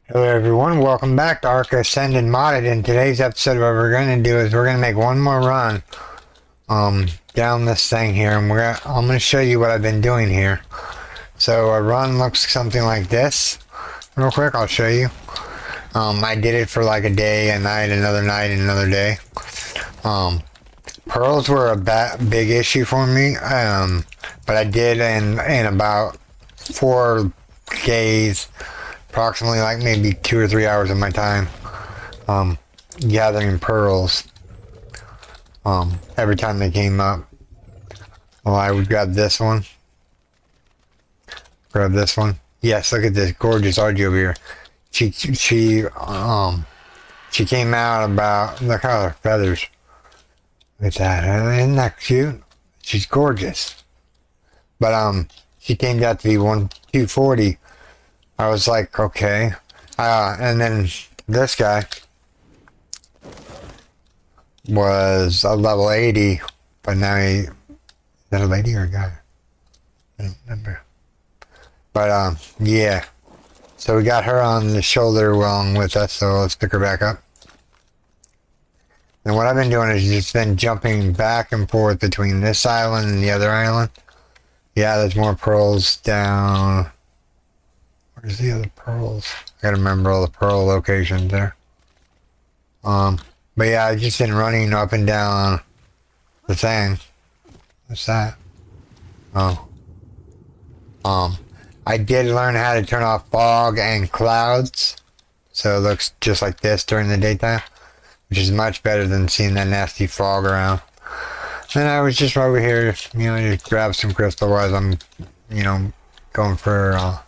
Hello everyone, welcome back to ARK Ascended Modded. In today's episode, what we're going to do is we're going to make one more run down this thing here, and I'm going to show you what I've been doing here. So a run looks something like this. Real quick, I'll show you. I did it for like a day, a night, another day. Pearls were a big issue for me, but I did in about 4 days, approximately like maybe 2 or 3 hours of my time gathering pearls every time they came up. Well, I would grab this one. Yes, look at this gorgeous Argy over here. She came out about, look at her feathers. Look at that. Isn't that cute? She's gorgeous. But she came out to be 240. I was like, okay. And then this guy was a level 80, but now is that a lady or a guy? I don't remember. But yeah. So we got her on the shoulder along with us, so let's pick her back up. And what I've been doing is just been jumping back and forth between this island and the other island. Yeah, there's more pearls down. Where's the other pearls? I gotta remember all the pearl locations there. But yeah, I've just been running up and down the thing. What's that? Oh. I did learn how to turn off fog and clouds, so it looks just like this during the daytime, which is much better than seeing that nasty fog around. And I was just over here, just grab some crystal while I'm, going for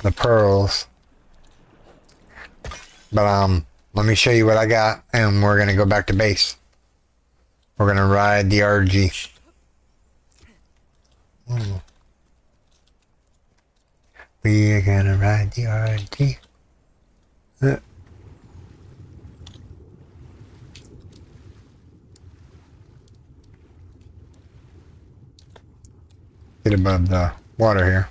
the pearls. But let me show you what I got, and we're gonna go back to base. We're gonna ride the RG. Ooh. We're gonna ride the RG. Get above the water here.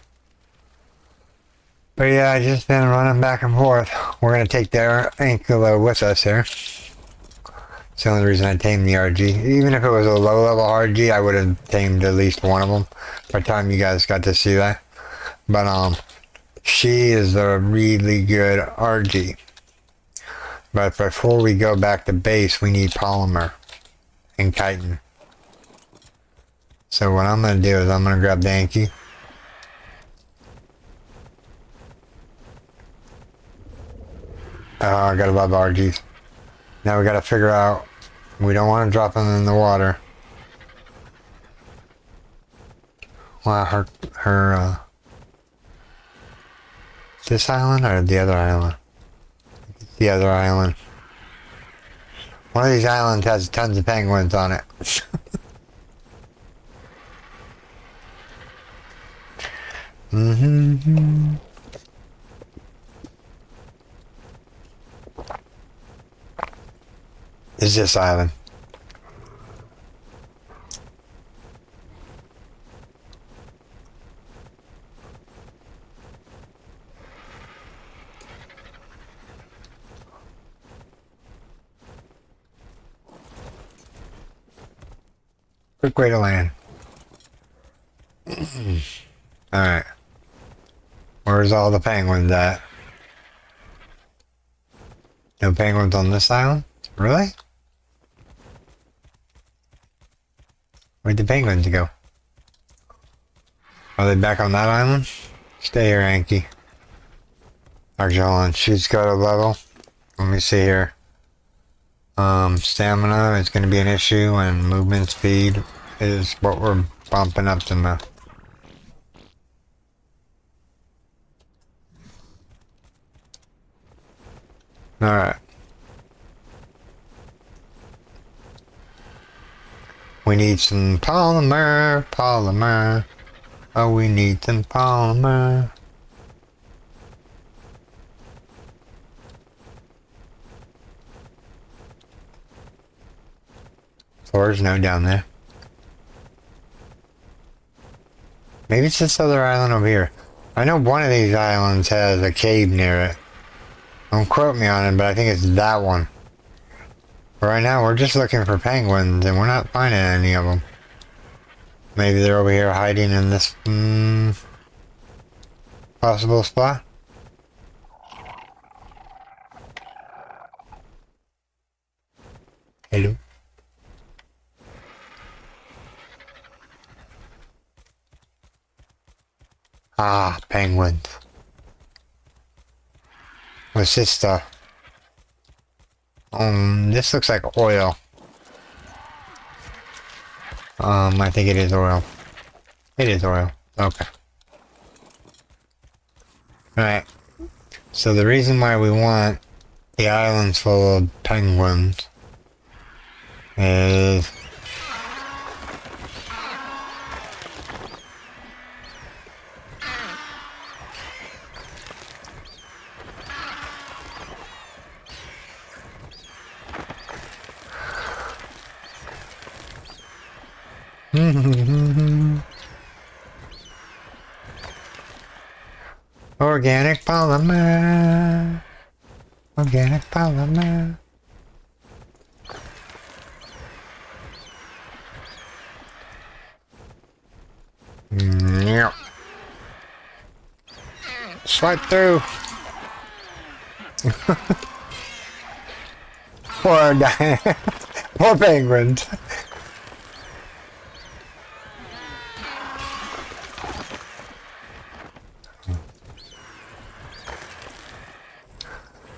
But yeah, I just been running back and forth. We're gonna take their Ankylo with us here. It's the only reason I tamed the RG. Even if it was a low-level RG, I would have tamed at least one of them by the time you guys got to see that. But she is a really good RG. But before we go back to base, we need polymer and chitin. So what I'm gonna do is I'm gonna grab the Anky. Oh, I gotta love RGs. Now we gotta figure out, we don't want to drop them in the water. Well, this island or the other island? The other island. One of these islands has tons of penguins on it. Mm-hmm. Is this island? Quick way to land. Alright. Where's all the penguins at? No penguins on this island? Really? Where'd the penguins go? Are they back on that island? Stay here, Anky. Actually, hold on. She's got a level. Let me see here. Stamina is going to be an issue, and movement speed is what we're bumping up to now. Alright. We need some polymer. Oh, we need some polymer. So there's no down there. Maybe it's this other island over here. I know one of these islands has a cave near it. Don't quote me on it, but I think it's that one. Right now, we're just looking for penguins, and we're not finding any of them. Maybe they're over here hiding in this possible spot. Hello. Ah, penguins. What's this stuff? This looks like oil. I think it is oil. It is oil. Okay. Alright. So the reason why we want the islands full of penguins is organic polymer. Organic polymer. Yep. Swipe through. Poor penguins.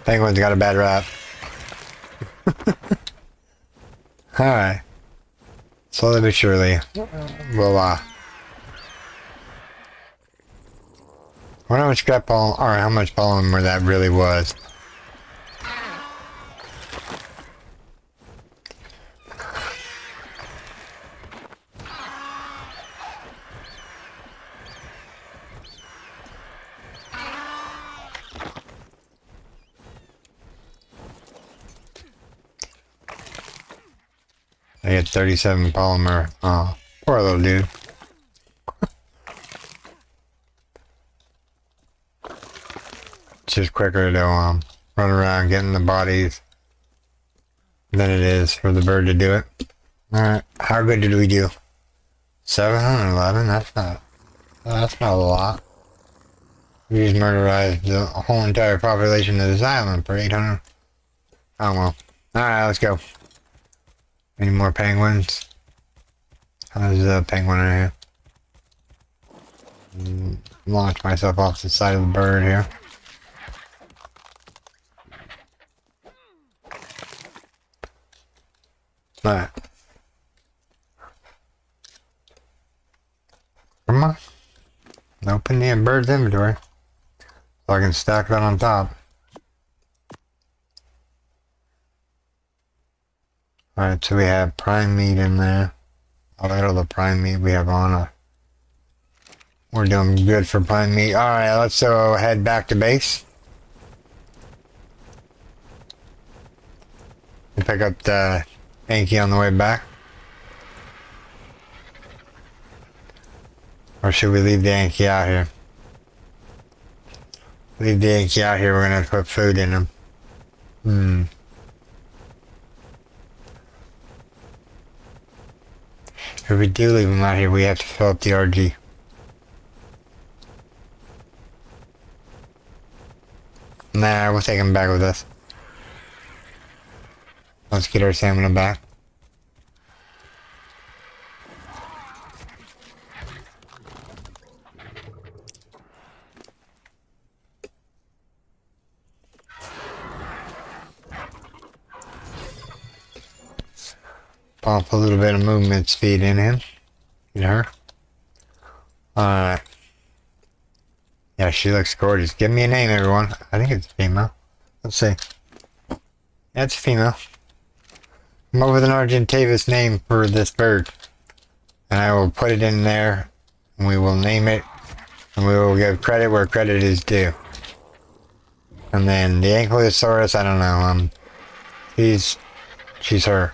Penguins got a bad rap. Alright. Slowly but surely. We'll, I wonder how much scrap pollen, or how much polymer that really was. I get 37 polymer. Oh, poor little dude. It's just quicker to run around getting the bodies than it is for the bird to do it. Alright, how good did we do? 711? That's not a lot. We just murderized the whole entire population of this island for 800. Oh well. Alright, let's go. Any more penguins? How's the penguin in here? Launch myself off the side of the bird here. Alright. Come on. Open the bird's inventory. So I can stack that on top. Alright, so we have prime meat in there. A little of the prime meat we have on. We're doing good for prime meat. Alright, let's head back to base. We'll pick up the Anki on the way back. Or should we leave the Anki out here? Leave the Anki out here, we're gonna have to put food in them. If we do leave them out here, we have to fill up the RG. Nah, we'll take them back with us. Let's get our stamina back. Pump a little bit of movement speed in him. In her. Alright. Yeah, she looks gorgeous. Give me a name, everyone. I think it's female. Let's see. Yeah, it's female. Come up with an Argentavis name for this bird. And I will put it in there. And we will name it. And we will give credit where credit is due. And then the Ankylosaurus, I don't know. She's her.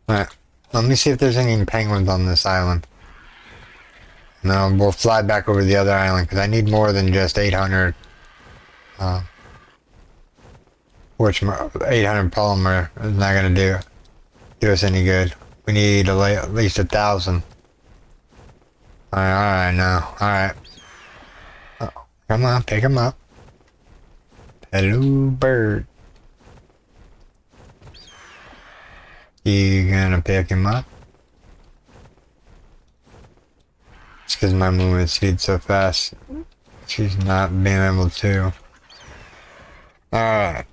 Alright, let me see if there's any penguins on this island. And then we'll fly back over the other island, because I need more than just 800 which 800 polymer is not going to do us any good. We need at least 1,000. Alright now. Alright. Oh, come on, pick him up. Hello, bird. You gonna pick him up? It's because my movement speed's so fast. She's not being able to. Alright.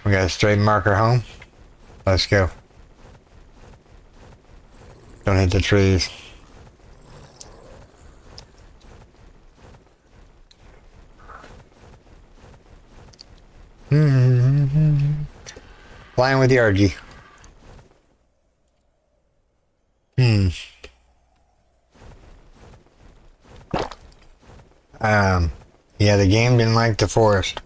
We got a straight marker home. Let's go. Don't hit the trees. Flying with the RG. Yeah, the game didn't like the forest.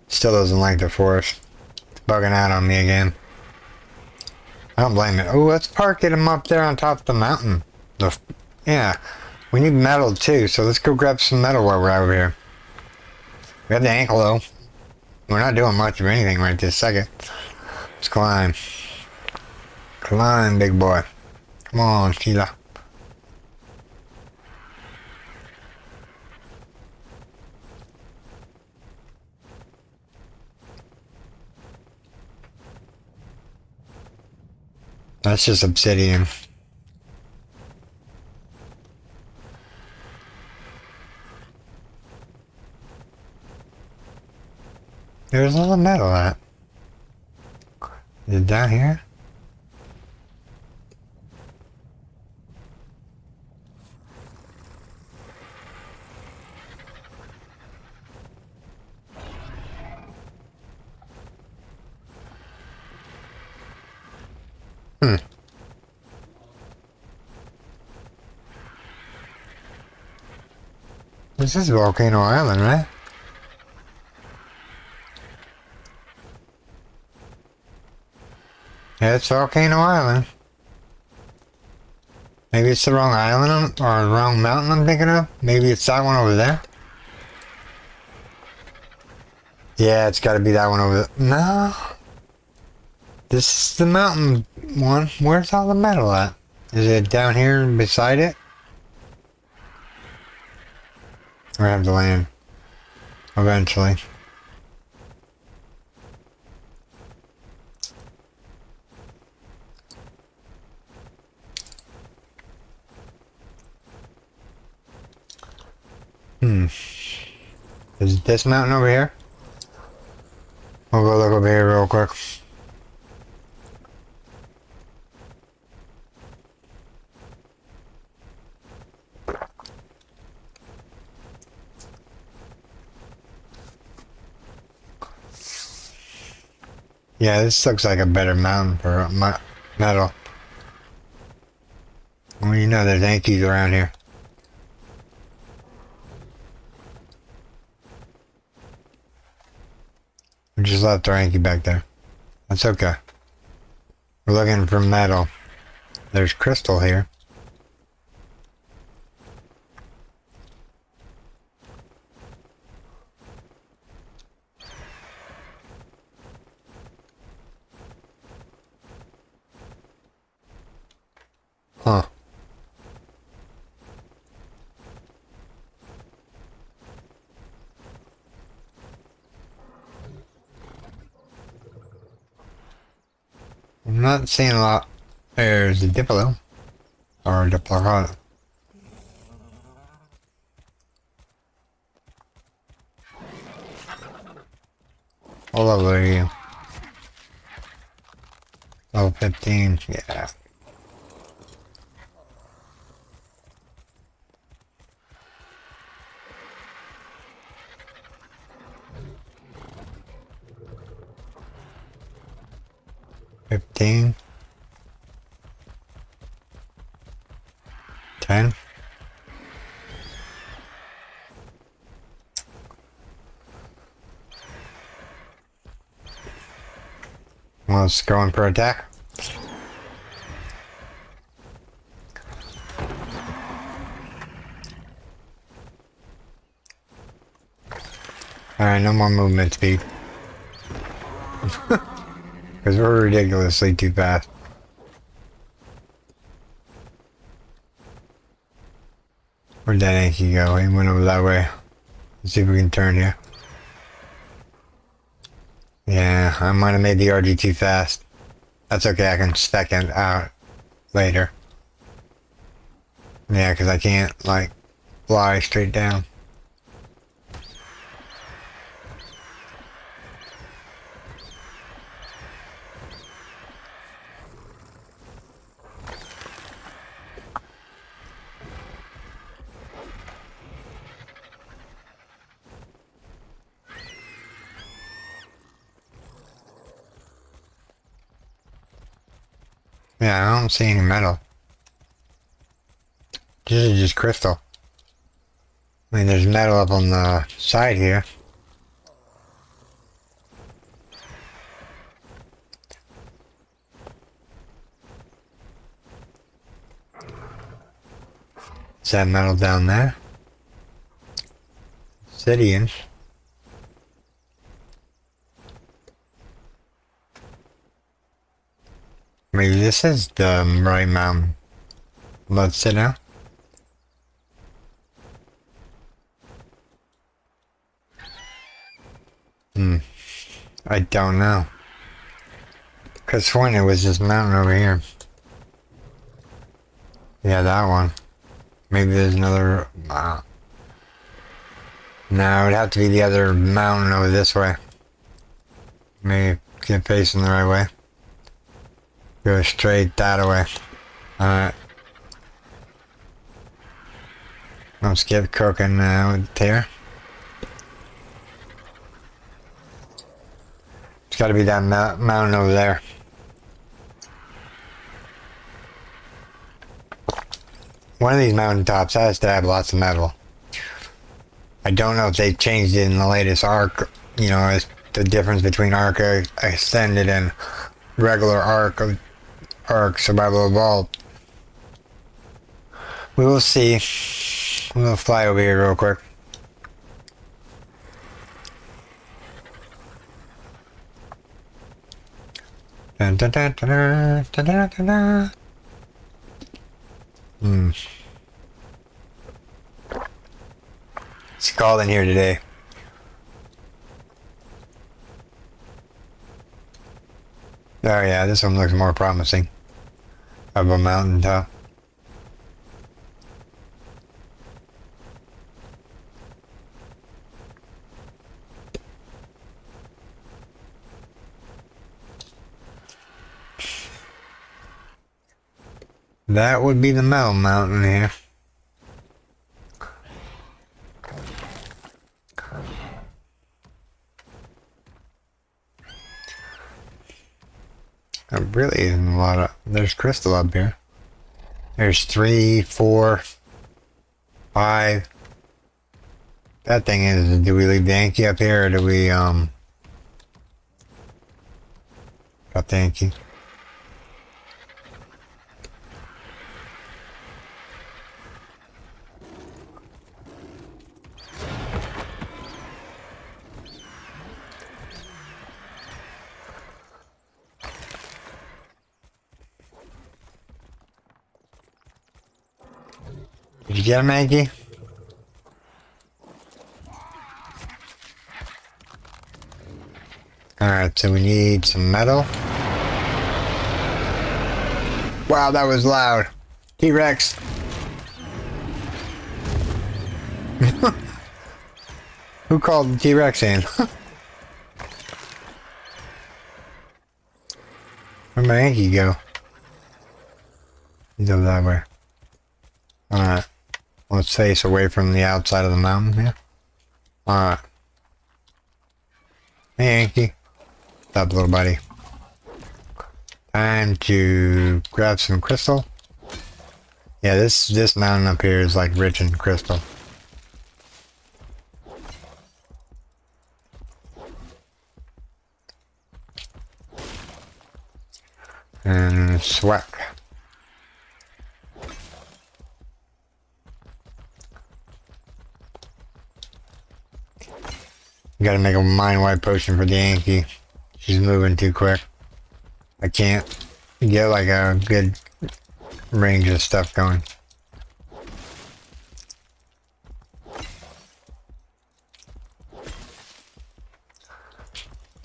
Still doesn't like the forest. It's bugging out on me again. I don't blame it. Oh, let's park it him up there on top of the mountain. Yeah, we need metal too, so let's go grab some metal while we're over here. We have the ankle though. We're not doing much of anything right this second. Let's climb. Climb, big boy. Come on, Sheila. That's just obsidian. There's all the metal at. Is it down here? This is Volcano Island, right? Yeah, it's Volcano Island. Maybe it's the wrong island or the wrong mountain I'm thinking of. Maybe it's that one over there. Yeah, it's got to be that one over there. No. This is the mountain one. Where's all the metal at? Is it down here beside it? We're gonna have to land. Eventually. Is this mountain over here? We'll go look over here real quick. Yeah, this looks like a better mountain for metal. Well, you know there's Yankees around here. We just left our Yankee back there. That's okay. We're looking for metal. There's crystal here. Huh. I'm not seeing a lot. There's a Diplo. Or a Diplocata. What level are you? Level 15, yeah. $15. 10. Let's go in for attack. Alright, no more movement speed. Because we're ridiculously too fast. Where'd that Yankee go? He went over that way. Let's see if we can turn here. Yeah, I might have made the RG too fast. That's okay, I can spec it out later. Yeah, because I can't, like, fly straight down. Yeah, I don't see any metal. This is just crystal. I mean, there's metal up on the side here. Is that metal down there? Obsidian. Maybe this is the right mountain. Let's sit down. I don't know. Because when it was this mountain over here. Yeah, that one. Maybe there's another... No, it'd have to be the other mountain over this way. Maybe get facing the right way. Go straight that way. Alright. Let's get cooking with here. It's gotta be that mountain over there. One of these mountaintops has to have lots of metal. I don't know if they've changed it in the latest ARK. You know, it's the difference between ARK Extended and regular ARK Survival Evolved. We will see. We'll fly over here real quick. Dun, dun, dun, dun, dun, dun, dun, dun, dun. It's cold in here today. Oh yeah, this one looks more promising. Of a mountaintop. That would be the metal mountain here. There really isn't a lot of... There's crystal up here. There's 3, 4, 5. That thing is, do we leave the Yankee up here or do we, got the Yankee? Did you get him, Yankee? Alright, so we need some metal. Wow, that was loud. T-Rex. Who called the T-Rex in? Where'd my Yankee go? He's over that way. Alright. Let's face away from the outside of the mountain here. Alright. Hey, Yankee. What's up, little buddy? Time to grab some crystal. Yeah, this mountain up here is like rich in crystal. And swag. gotta make a mind wipe potion for the Yankee. She's moving too quick. I can't get like a good range of stuff going.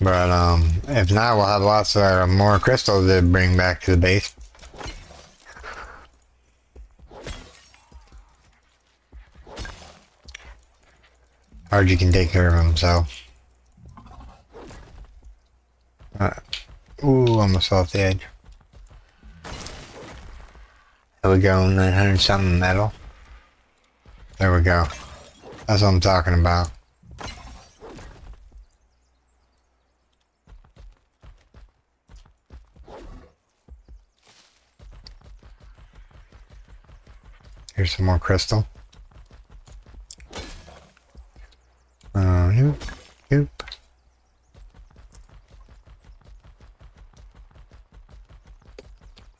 But if not, we'll have lots of more crystals to bring back to the base. RG can take care of himself. Ooh, almost off the edge. There we go, 900 something metal. There we go. That's what I'm talking about. Here's some more crystal. Nope. Nope.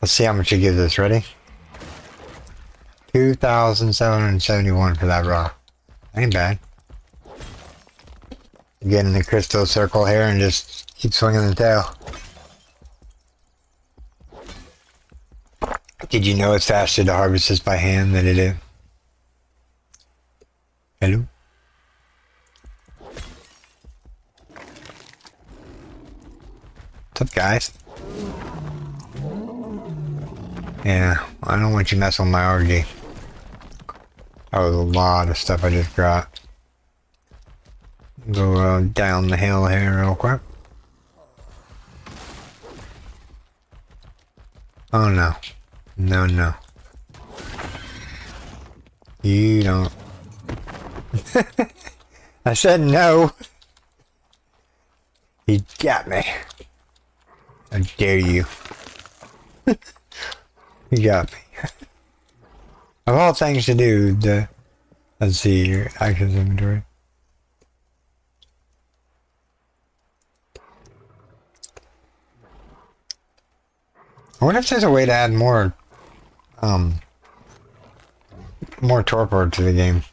Let's see how much it gives us. Ready? 2,771 for that rock. Ain't bad. Get in the crystal circle here and just keep swinging the tail. Did you know it's faster to harvest this by hand than it is? Hello? What's up, guys? Yeah, I don't want you messing with my RG. That was a lot of stuff I just got. Go down the hill here real quick. Oh no. No, no. You don't. I said no. He got me. How dare you. You got me. Of all things to do, let's see your actions inventory. I wonder if there's a way to add more torpor to the game.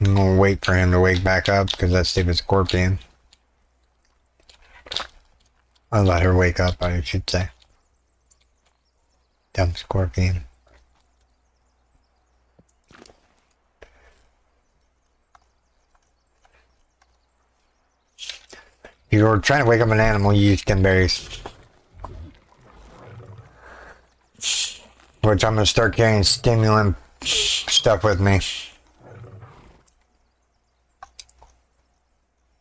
I'm gonna wait for him to wake back up because that stupid scorpion. I'll let her wake up, I should say. Dumb scorpion. If you're trying to wake up an animal, you use stimberries. Which I'm gonna start carrying stimulant stuff with me.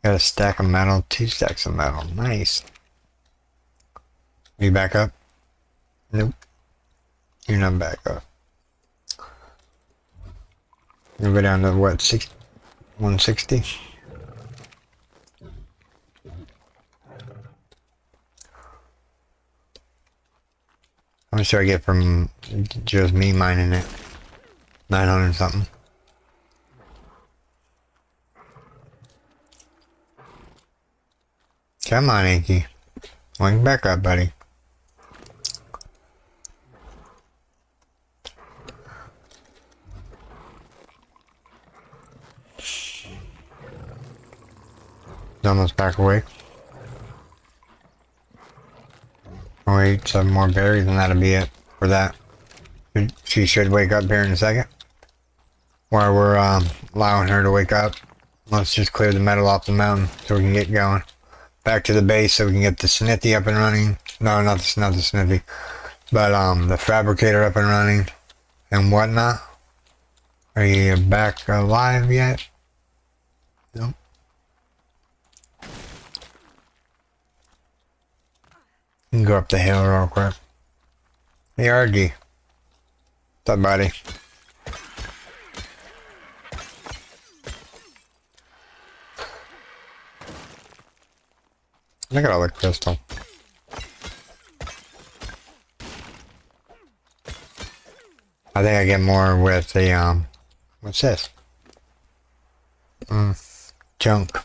Got a stack of metal, 2 stacks of metal. Nice. You back up? Nope. You're not back up. You'll go down to what, 160? How much do I get from just me mining it? 900 something. Come on, Inky. Wake back up, buddy. He's almost back awake. Oh, wait, 7 more berries and that'll be it for that. She should wake up here in a second. While we're allowing her to wake up, let's just clear the metal off the mountain so we can get going. Back to the base so we can get the smithy up and running. No, not the smithy. But the fabricator up and running and whatnot. Are you back alive yet? Nope. You can go up the hill real quick. Hey, RG. What's up, buddy? Look at all the crystal. I think I get more with the, what's this? Junk.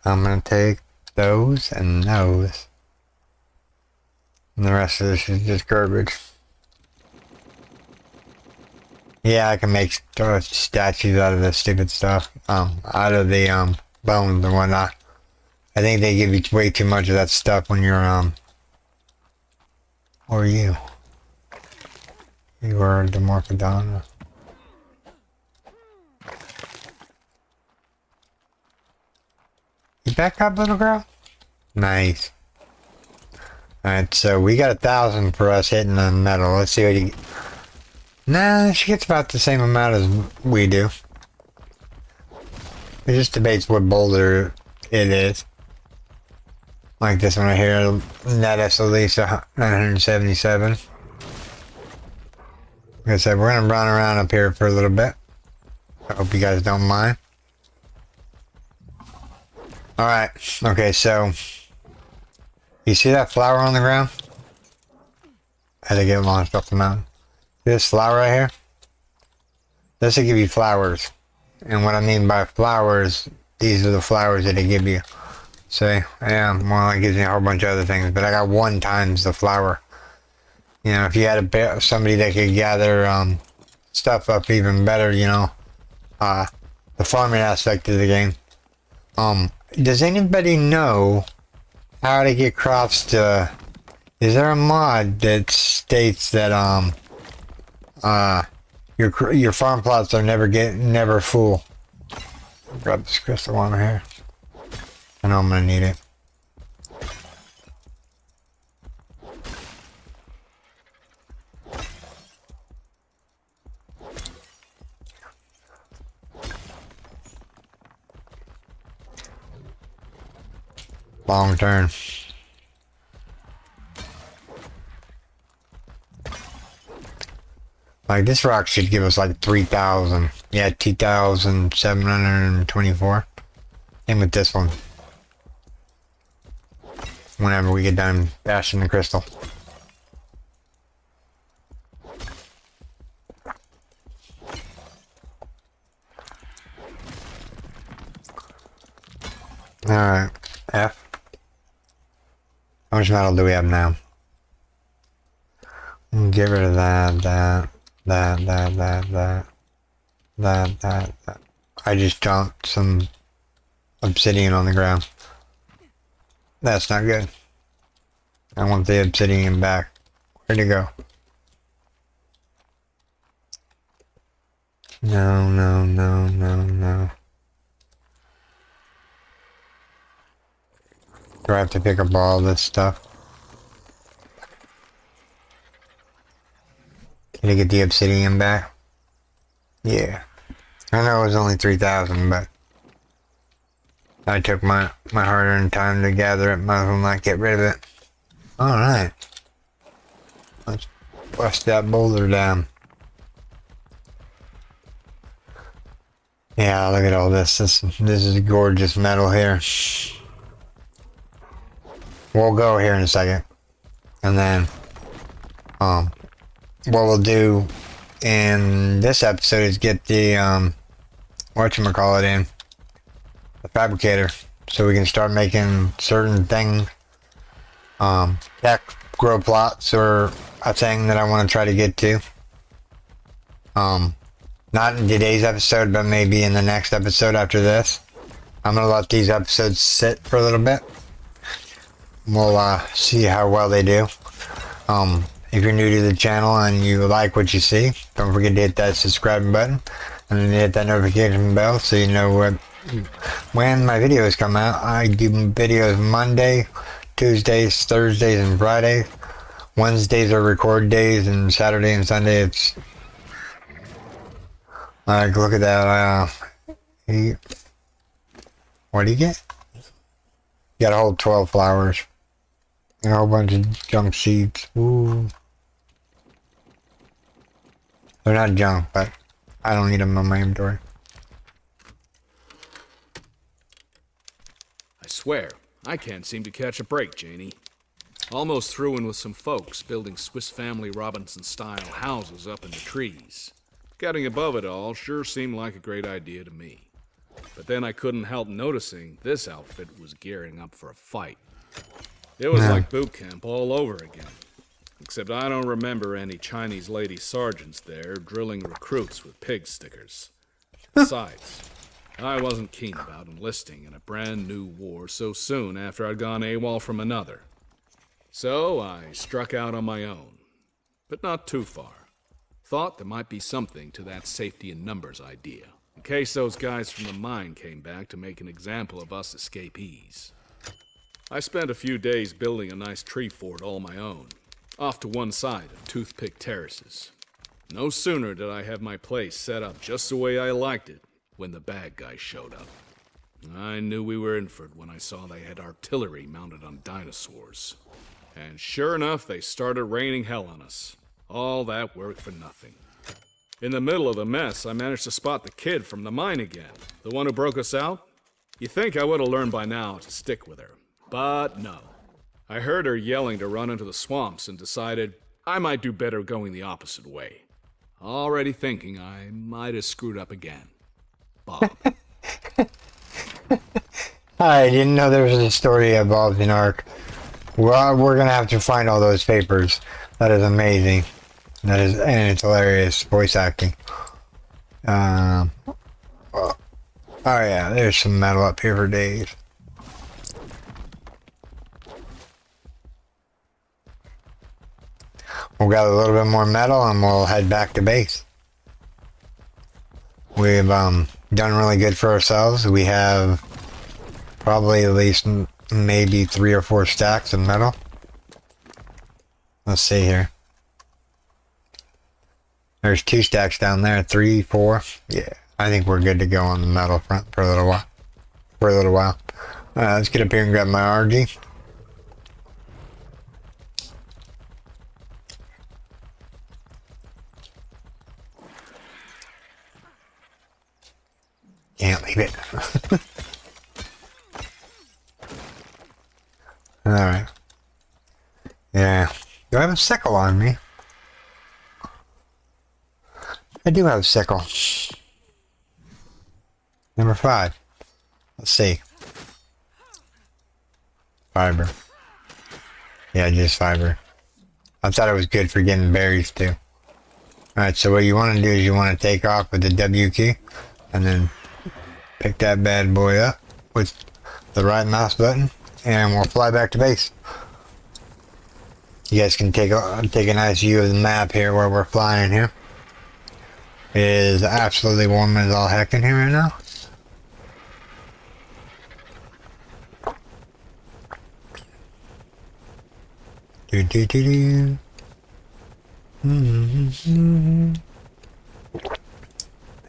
I'm gonna take those and those. And the rest of this is just garbage. Yeah, I can make statues out of this stupid stuff. Out of the bones and whatnot. I think they give you way too much of that stuff when you're or you. You are the Morphodon. You back up, little girl? Nice. Alright, so we got 1,000 for us hitting the metal. Let's see what you get. Nah, she gets about the same amount as we do. It just debates what boulder it is. Like this one right here, net us at least 977. Like I said, we're gonna run around up here for a little bit. I hope you guys don't mind. Alright, okay, so you see that flower on the ground? As I get launched off the mountain. This flower right here? This will give you flowers. And what I mean by flowers, these are the flowers that they give you. So, yeah, well, it gives me a whole bunch of other things, but I got 1 times the flower. You know, if you had somebody that could gather stuff up even better, you know, the farming aspect of the game. Does anybody know how to get crops to? Is there a mod that states that your farm plots are never full? Grab this crystal one right here. I know I'm gonna need it. Long turn. Like this rock should give us like 3,000. Yeah, 2,724. Same with this one. Whenever we get done bashing the crystal. Alright, F. How much metal do we have now? Get rid of that. I just dumped some obsidian on the ground. That's not good. I want the obsidian back. Where'd it go? No. Do I have to pick up all this stuff? Can I get the obsidian back? Yeah. I know it was only 3,000, but I took my hard-earned time to gather it. Might as well not get rid of it. Alright. Let's bust that boulder down. Yeah, look at all this. This is gorgeous metal here. We'll go here in a second. And then, what we'll do in this episode is get the, whatchamacallit in. The fabricator. So we can start making certain things. Tech grow plots are a thing that I want to try to get to. Not in today's episode, but maybe in the next episode after this. I'm going to let these episodes sit for a little bit. We'll see how well they do. If you're new to the channel and you like what you see, don't forget to hit that subscribe button and then hit that notification bell so you know when my videos come out. I do videos Monday, Tuesdays, Thursdays, and Fridays. Wednesdays are record days, and Saturday and Sunday it's like, look at that. What do you get? You got a whole 12 flowers. And a whole bunch of junk seeds. Ooh. They're not junk, but I don't need them in my inventory. I swear, I can't seem to catch a break, Janie. Almost through in with some folks building Swiss Family Robinson-style houses up in the trees. Getting above it all sure seemed like a great idea to me. But then I couldn't help noticing this outfit was gearing up for a fight. It was Yeah. like boot camp all over again. Except I don't remember any Chinese lady sergeants there drilling recruits with pig stickers. Besides, I wasn't keen about enlisting in a brand new war so soon after I'd gone AWOL from another. So I struck out on my own, but not too far. Thought there might be something to that safety in numbers idea, in case those guys from the mine came back to make an example of us escapees. I spent a few days building a nice tree fort all my own, off to one side of toothpick terraces. No sooner did I have my place set up just the way I liked it when the bad guys showed up. I knew we were in for it when I saw they had artillery mounted on dinosaurs. And sure enough, they started raining hell on us. All that work for nothing. In the middle of the mess, I managed to spot the kid from the mine again, the one who broke us out. You think I would have learned by now to stick with her, but no. I heard her yelling to run into the swamps and decided I might do better going the opposite way. Already thinking I might have screwed up again. Bob. I didn't know there was a story involved in ARK. Well, we're gonna have to find all those papers. That is amazing. That is, and it's hilarious voice acting. Oh yeah, there's some metal up here for days. We'll got a little bit more metal and we'll head back to base. We've done really good for ourselves. We have probably at least maybe 3 or 4 stacks of metal. Let's see here. There's 2 stacks down there, 3, 4. Yeah, I think we're good to go on the metal front for a little while. Let's get up here and grab my RG. Can't leave it. Alright. Yeah. Do I have a sickle on me? I do have a sickle. Number 5. Let's see. Fiber. Yeah, just fiber. I thought it was good for getting berries too. Alright, so what you want to do is you want to take off with the W key and then pick that bad boy up with the right mouse button and we'll fly back to base. You guys can take a nice view of the map here where we're flying here. It is absolutely warm as all heck in here right now. Do do do do. Mm-hmm.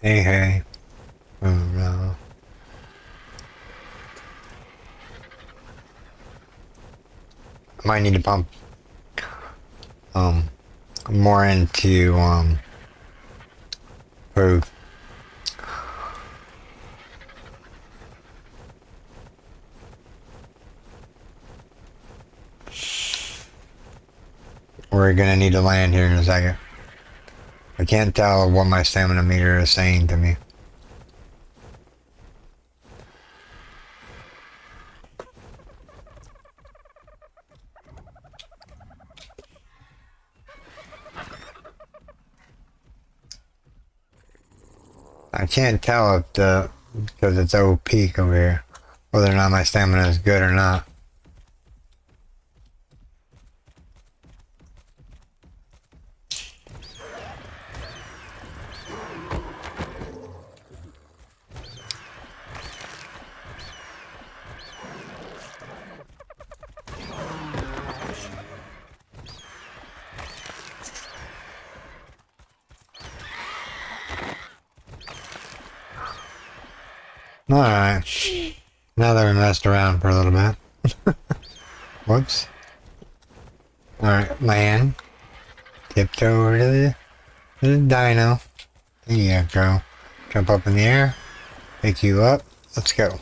Hey hey. Oh no. I might need to pump more into food. We're gonna need to land here in a second. I can't tell what my stamina meter is saying to me. I can't tell if because it's OP over here, whether or not my stamina is good or not. Alright. Now that we messed around for a little bit. Whoops. Alright, land. Tiptoe over to the dino. There you go. Jump up in the air. Pick you up. Let's go.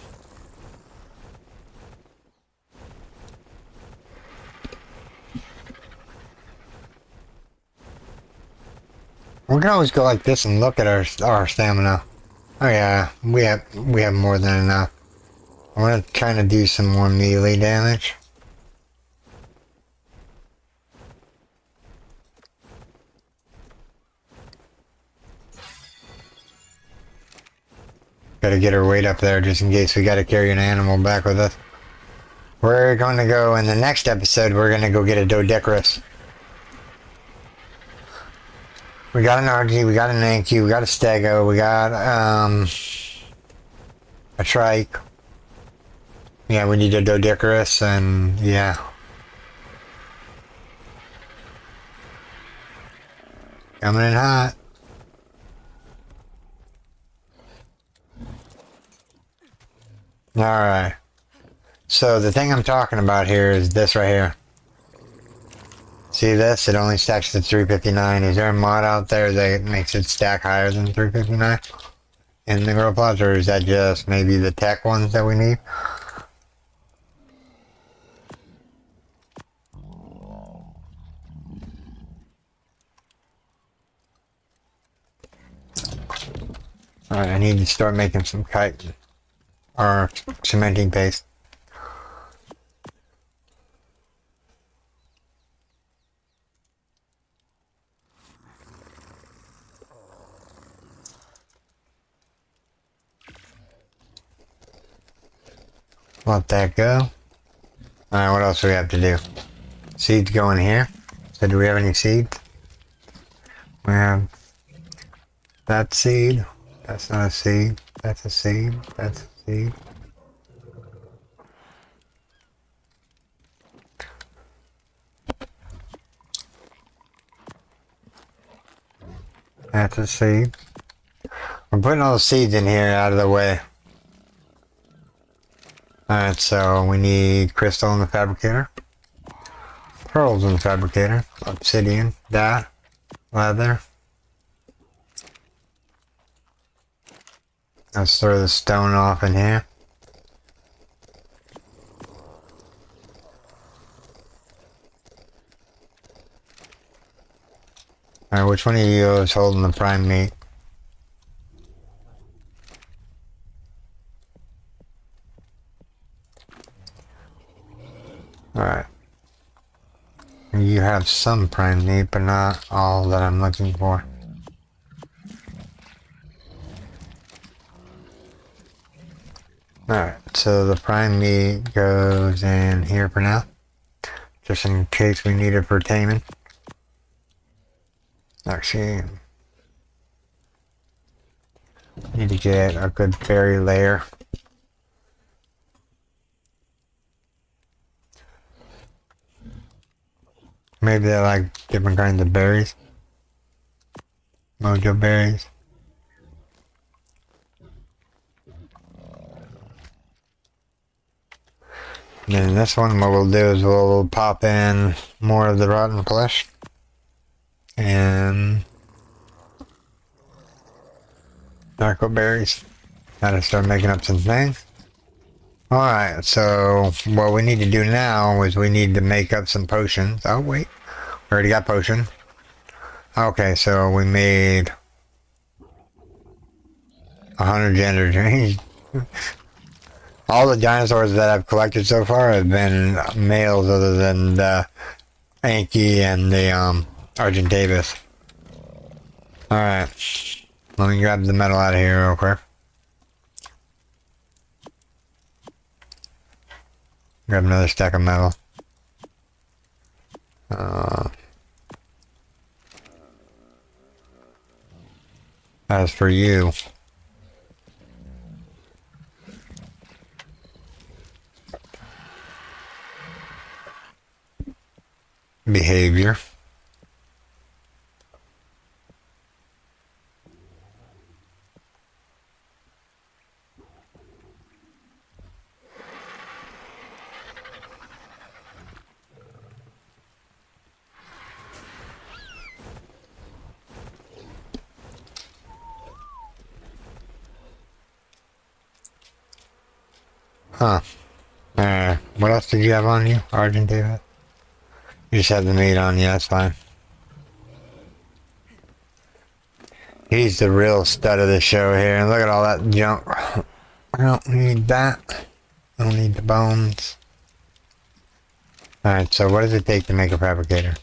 We can always go like this and look at our stamina. Oh yeah, we have more than enough. I want to kind of do some more melee damage. Gotta get her weight up there just in case we gotta carry an animal back with us. We're going to go in the next episode. We're going to go get a dodecarus. We got an RG, we got an Anki, we got a stego, we got a trike. Yeah, we need a dodecarus, and yeah. Coming in hot. Alright. So the thing I'm talking about here is this right here. See this? It only stacks to 359. Is there a mod out there that makes it stack higher than 359 in the grow plots, or is that just maybe the tech ones that we need? Alright, I need to start making some kite or cementing paste. Let that go. Alright, what else do we have to do? Seeds go in here. So do we have any seeds? We have that seed. That's not a seed. That's a seed. That's a seed. That's a seed. We're putting all the seeds in here out of the way. Alright, so we need crystal in the fabricator. Pearls in the fabricator. Obsidian. That. Leather. Let's throw the stone off in here. Alright, which one of you is holding the prime meat? Alright. You have some prime meat, but not all that I'm looking for. Alright, so the prime meat goes in here for now. Just in case we need it for taming. Actually, need to get a good berry layer. Maybe they like different kinds of berries. Mojo berries. And then this one, what we'll do is we'll pop in more of the rotten flesh. And narco berries. Gotta start making up some things. Alright, so what we need to do now is we need to make up some potions. Oh wait, we already got potion. Okay, so we made 100 gender change. All the dinosaurs that I've collected so far have been males other than the Anki and the Argentavis. Alright, let me grab the metal out of here real quick. Grab another stack of metal. As for you, behavior. Huh. What else did you have on you, Argentavis? You just have the meat on you, that's fine. He's the real stud of the show here. And look at all that junk. I don't need that. I don't need the bones. Alright, so what does it take to make a fabricator?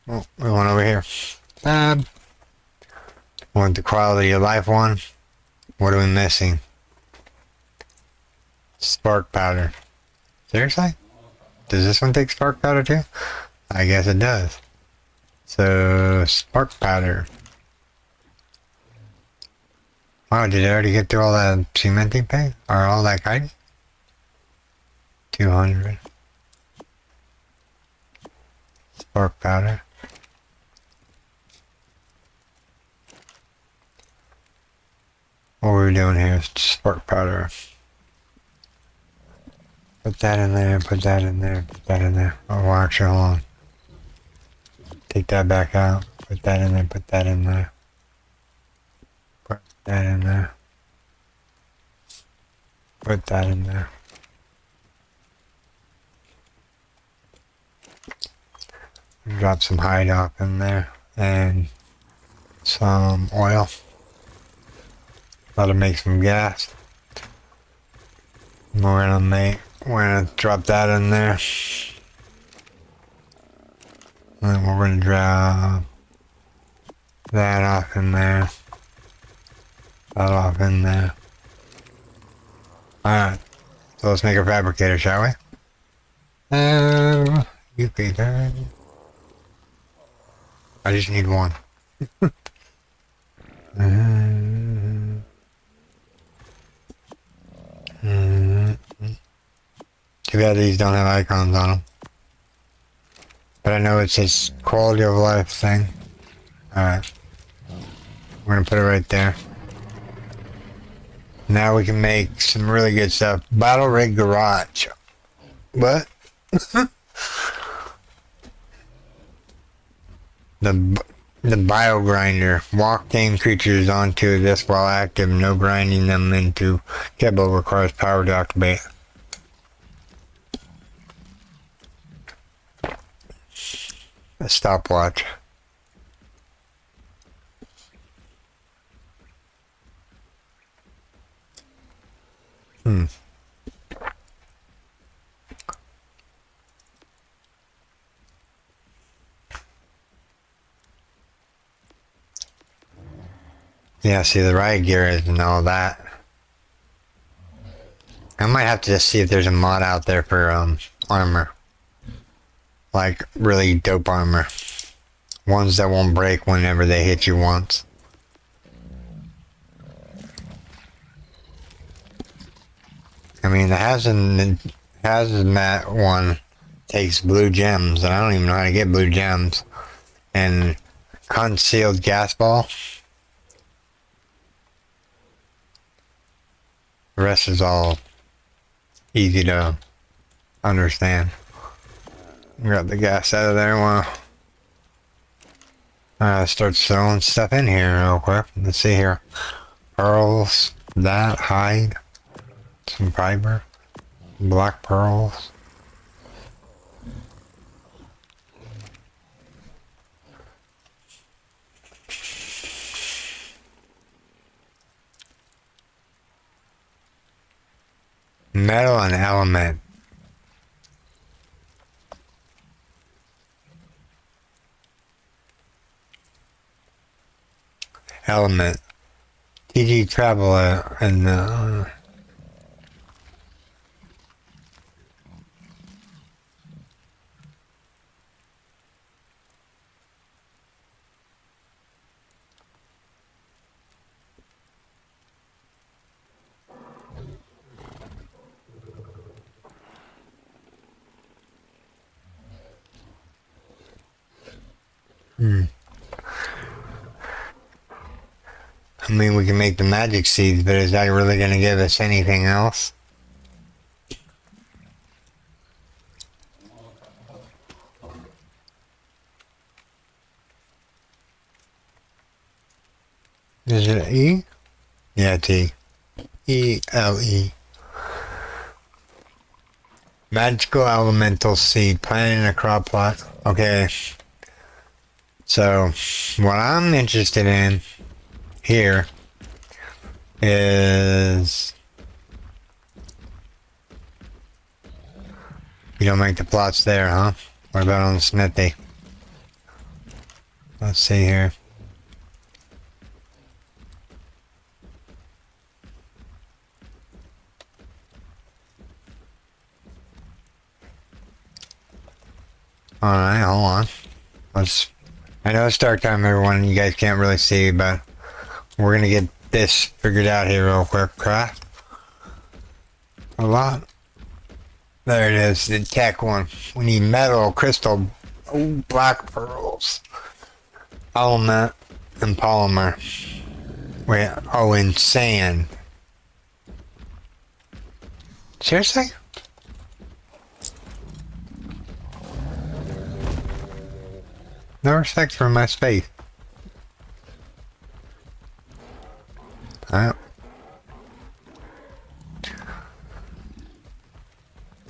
Oh, we went over here. Fab. Want the quality of life one? What are we missing? Spark powder. Seriously? Does this one take spark powder too? I guess it does. So, spark powder. Wow, did I already get through all that cementing paint? Or all that kiting? 200. Spark powder. What we're doing here is spark powder. Put that in there, put that in there, put that in there. Oh, actually, hold on. Take that back out. Put that in there, put that in there. Put that in there. Put that in there. Drop some hide off in there. And some oil. That'll make some gas. We're gonna drop that in there. And we're gonna drop that off in there. That off in there. Alright. So let's make a fabricator, shall we? You can turn. I just need one. Too bad these don't have icons on them. But I know it's this quality of life thing. Alright. We're gonna put it right there. Now we can make some really good stuff. Battle rig garage. What? The bio grinder. Walk tame creatures onto this while active. No grinding them into kibble requires power to activate. A stopwatch. Yeah, see the riot gear is and all that. I might have to just see if there's a mod out there for armor. Like really dope armor. Ones that won't break whenever they hit you once. I mean, the hazmat one takes blue gems, and I don't even know how to get blue gems. And concealed gas ball. The rest is all easy to understand. Grab the gas out of there while start throwing stuff in here real quick. Let's see here. Pearls, that, hide, some fiber, black pearls. Metal and element. Element. TG Traveler and I mean, we can make the magic seeds, but is that really going to give us anything else? Is it E? Yeah, it's E. E-L-E. Magical elemental seed planted in a crop plot. Okay. So, what I'm interested in here is... You don't make the plots there, huh? What about on the smithy? Let's see here. Alright, hold on. I know it's dark time, everyone. You guys can't really see, but we're gonna get this figured out here real quick. Craft. A lot. There it is, the tech one. We need metal, crystal, black pearls, element, and polymer. Wait, oh, and sand. Seriously? No respect for my space. Alright.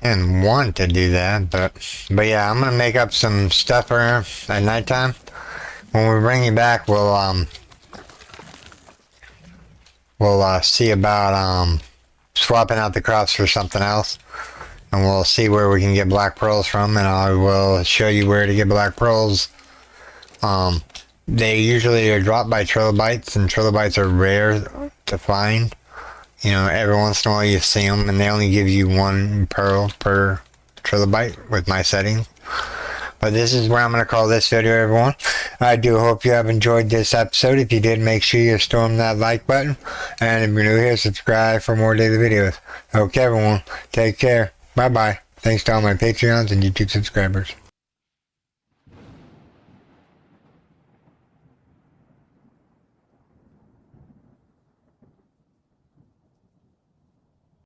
And want to do that, but yeah, I'm gonna make up some stuff for her at nighttime. When we bring you back, we'll see about swapping out the crops for something else, and we'll see where we can get black pearls from, and I will show you where to get black pearls. They usually are dropped by trilobites, and trilobites are rare to find. You know, every once in a while you see them, and they only give you 1 pearl per trilobite with my settings. But this is where I'm going to call this video, everyone. I do hope you have enjoyed this episode. If you did, make sure you storm that like button. And if you're new here, subscribe for more daily videos. Okay, everyone. Take care. Bye-bye. Thanks to all my Patreons and YouTube subscribers.